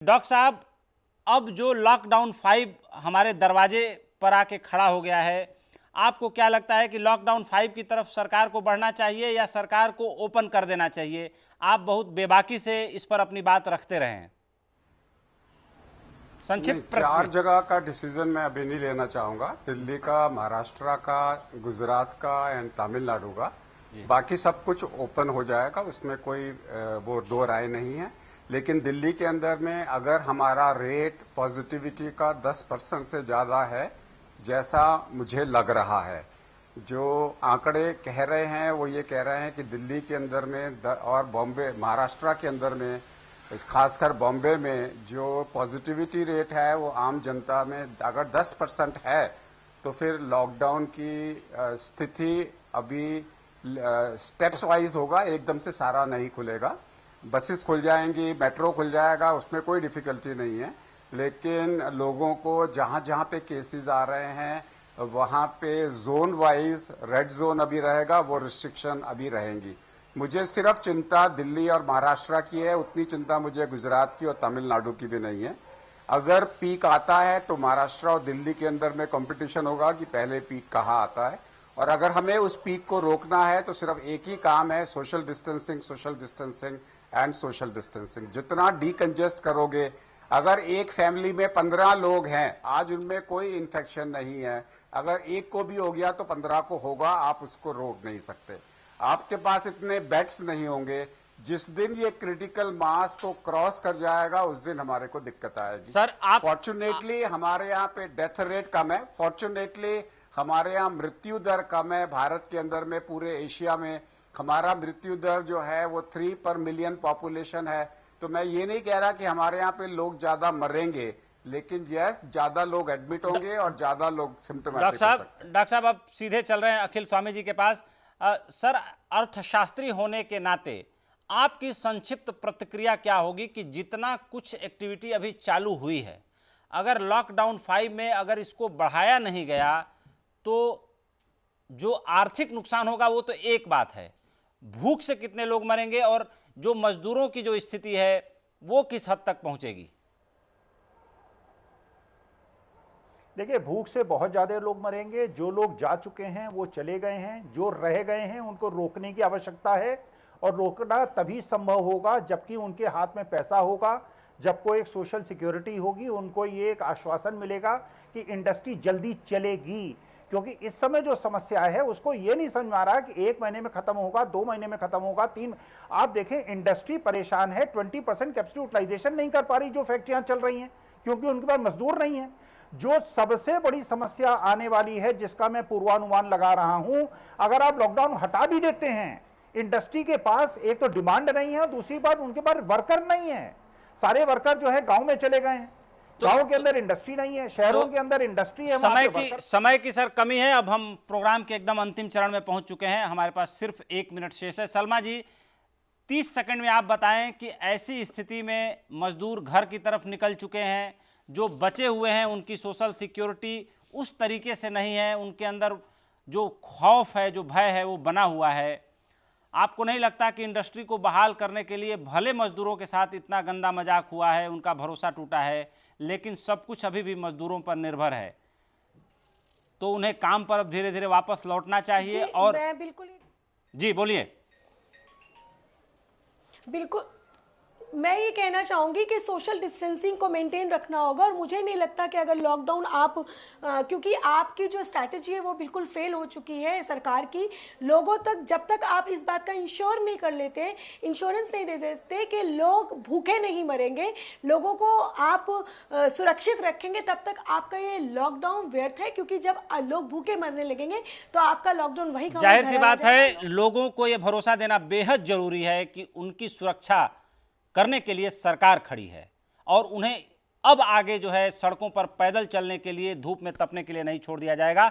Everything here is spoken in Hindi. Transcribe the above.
डॉक्टर साहब, अब जो लॉकडाउन 5 हमारे दरवाजे पर आके खड़ा हो गया है, आपको क्या लगता है कि लॉकडाउन 5 की तरफ सरकार को बढ़ना चाहिए या सरकार को ओपन कर देना चाहिए? आप बहुत बेबाकी से इस पर अपनी बात रखते रहे हैं। नहीं, संक्षिप्त चार प्रतिक्रिया। जगह का डिसीजन मैं अभी नहीं लेना चाहूंगा। दिल्ली का, महाराष्ट्र का, गुजरात का एंड तमिलनाडु का। बाकी सब कुछ ओपन हो जाएगा, उसमें कोई वो दो राय नहीं है। लेकिन दिल्ली के अंदर में अगर हमारा रेट पॉजिटिविटी का 10% से ज्यादा है, जैसा मुझे लग रहा है, जो आंकड़े कह रहे हैं वो ये कह रहे हैं कि दिल्ली के अंदर में और बॉम्बे, महाराष्ट्र के अंदर में, खासकर बॉम्बे में जो पॉजिटिविटी रेट है वो आम जनता में अगर 10% है, तो फिर लॉकडाउन की स्थिति अभी स्टेप्स वाइज होगा, एकदम से सारा नहीं खुलेगा। बसेस खुल जाएंगी, मेट्रो खुल जाएगा, उसमें कोई डिफिकल्टी नहीं है। लेकिन लोगों को जहां जहां पे केसेस आ रहे हैं वहां पे जोन वाइज रेड जोन अभी रहेगा, वो रिस्ट्रिक्शन अभी रहेंगी। मुझे सिर्फ चिंता दिल्ली और महाराष्ट्र की है, उतनी चिंता मुझे गुजरात की और तमिलनाडु की भी नहीं है। अगर पीक आता है तो महाराष्ट्र और दिल्ली के अंदर में कंपटीशन होगा कि पहले पीक कहाँ आता है, और अगर हमें उस पीक को रोकना है तो सिर्फ एक ही काम है, social distancing and social distancing. जितना डीकंजेस्ट करोगे, अगर एक फैमिली में 15 लोग हैं, आज उनमें कोई इन्फेक्शन नहीं है, अगर एक को भी हो गया तो 15 को होगा, आप उसको रोक नहीं सकते। आपके पास इतने बेड्स नहीं होंगे। जिस दिन ये क्रिटिकल मास को क्रॉस कर जाएगा उस दिन हमारे को दिक्कत आएगी। सर, आप फॉर्चुनेटली हमारे यहाँ पे डेथ रेट कम है, फॉर्चुनेटली हमारे यहाँ मृत्यु दर कम है। भारत के अंदर में, पूरे एशिया में हमारा मृत्यु दर जो है वो 3 पर मिलियन पॉपुलेशन है। तो मैं ये नहीं कह रहा कि हमारे यहाँ पे लोग ज्यादा मरेंगे, लेकिन यस, ज्यादा लोग एडमिट होंगे और ज्यादा लोग सिम्टोमेटिक हो सकते हैं। डॉक्टर साहब, अब सीधे चल रहे हैं अखिल स्वामी जी के पास। सर, अर्थशास्त्री होने के नाते आपकी संक्षिप्त प्रतिक्रिया क्या होगी कि जितना कुछ एक्टिविटी अभी चालू हुई है, अगर लॉकडाउन 5 में अगर इसको बढ़ाया नहीं गया तो जो आर्थिक नुकसान होगा वो तो एक बात है, भूख से कितने लोग मरेंगे और जो मजदूरों की जो स्थिति है वो किस हद तक पहुंचेगी? देखिए, भूख से बहुत ज़्यादा लोग मरेंगे। जो लोग जा चुके हैं वो चले गए हैं, जो रह गए हैं उनको रोकने की आवश्यकता है, और रोकना तभी संभव होगा जबकि उनके हाथ में पैसा होगा, जबको एक सोशल सिक्योरिटी होगी, उनको ये एक आश्वासन मिलेगा कि इंडस्ट्री जल्दी चलेगी। क्योंकि इस समय जो समस्या है उसको ये नहीं समझ में आ रहा कि 1 महीने में खत्म होगा, 2 महीने में खत्म होगा, 3। आप देखें, इंडस्ट्री परेशान है, 20% कैपेसिटी यूटिलाइजेशन नहीं कर पा रही जो फैक्ट्रियां चल रही हैं, क्योंकि उनके पास मजदूर नहीं है। जो सबसे बड़ी समस्या आने वाली है, जिसका मैं पूर्वानुमान लगा रहा हूं, अगर आप लॉकडाउन हटा भी देते हैं, इंडस्ट्री के पास एक तो डिमांड नहीं है, दूसरी बात उनके पास वर्कर नहीं है। सारे वर्कर जो है गांव में चले गए हैं। गांव के अंदर इंडस्ट्री नहीं है, शहरों के अंदर इंडस्ट्री है। समय की सर कमी है। अब हम प्रोग्राम के एकदम अंतिम चरण में पहुंच चुके हैं, हमारे पास सिर्फ 1 मिनट शेष है। सलमा जी, 30 सेकंड में आप बताएं कि ऐसी स्थिति में मजदूर घर की तरफ निकल चुके हैं, जो बचे हुए हैं उनकी सोशल सिक्योरिटी उस तरीके से नहीं है, उनके अंदर जो खौफ है, जो भय है वो बना हुआ है। आपको नहीं लगता कि इंडस्ट्री को बहाल करने के लिए भले मजदूरों के साथ इतना गंदा मजाक हुआ है, उनका भरोसा टूटा है, लेकिन सब कुछ अभी भी मजदूरों पर निर्भर है, तो उन्हें काम पर अब धीरे धीरे वापस लौटना चाहिए? और मैं बिल्कुल जी बोलिए। बिल्कुल मैं ये कहना चाहूँगी कि सोशल डिस्टेंसिंग को मेंटेन रखना होगा, और मुझे नहीं लगता कि अगर लॉकडाउन क्योंकि आपकी जो स्ट्रैटेजी है वो बिल्कुल फेल हो चुकी है सरकार की। लोगों तक जब तक आप इस बात का इंश्योरेंस नहीं दे देते कि लोग भूखे नहीं मरेंगे, लोगों को आप सुरक्षित रखेंगे, तब तक आपका ये लॉकडाउन व्यर्थ है। क्योंकि जब लोग भूखे मरने लगेंगे तो आपका लॉकडाउन वही जाहिर सी बात है, लोगों को यह भरोसा देना बेहद जरूरी है कि उनकी सुरक्षा करने के लिए सरकार खड़ी है, और उन्हें अब आगे जो है सड़कों पर पैदल चलने के लिए, धूप में तपने के लिए नहीं छोड़ दिया जाएगा।